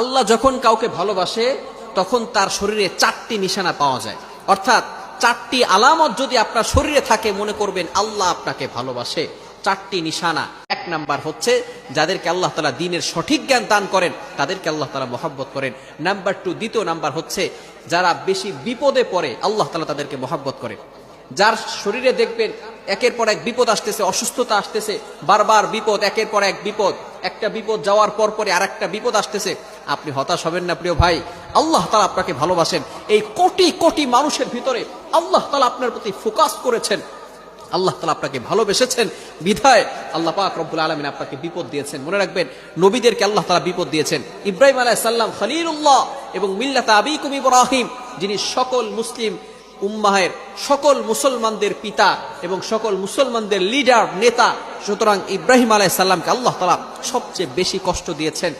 আল্লাহ যখন কাউকে ভালোবাসে তখন তার শরীরে 4টি নিশানা পাওয়া যায়, অর্থাৎ 4টি আলামত যদি আপনার শরীরে থাকে মনে করবেন আল্লাহ আপনাকে ভালোবাসে। 4টি নিশানা। 1 নাম্বার হচ্ছে যাদেরকে আল্লাহ তাআলা দ্বীনের সঠিক জ্ঞান দান করেন তাদেরকে আল্লাহ তাআলা মহব্বত করেন। নাম্বার 2, দ্বিতীয় নাম্বার হচ্ছে যারা বেশি বিপদে পড়ে আল্লাহ তাআলা তাদেরকে মহব্বত করেন। যার শরীরে দেখবেন একের পর এক বিপদ আসতেছে, অসুস্থতা আসতেছে, বারবার বিপদ, একের পর এক বিপদ, একটা বিপদ যাওয়ার পর পরে আরেকটা বিপদ আসতেছে, আপনি হতাশ হবেন না প্রিয় ভাই। আল্লাহ তাআলা আপনাকে ভালোবাসেন। এই কোটি কোটি মানুষের ভিতরে আল্লাহ তাআলা আপনার প্রতি ফোকাস করেছেন, আল্লাহ তাআলা আপনাকে ভালোবেসেছেন বিধায় আল্লাহ পাক রব্বুল আলামিন আপনাকে বিপদ দিয়েছেন। মনে রাখবেন নবীদেরকে আল্লাহ তাআলা বিপদ দিয়েছেন। ইব্রাহিম আলাইহিস সালাম খলিলুল্লাহ এবং মিল্লাত আবিকুম ইব্রাহিম, যিনি সকল মুসলিম উম্মাহের সকল মুসলমানদের পিতা এবং সকল মুসলমানদের লিডার নেতা, সুতরাং ইব্রাহিম আলাইহিস সালামকে আল্লাহ তাআলা সবচেয়ে বেশি কষ্ট দিয়েছেন।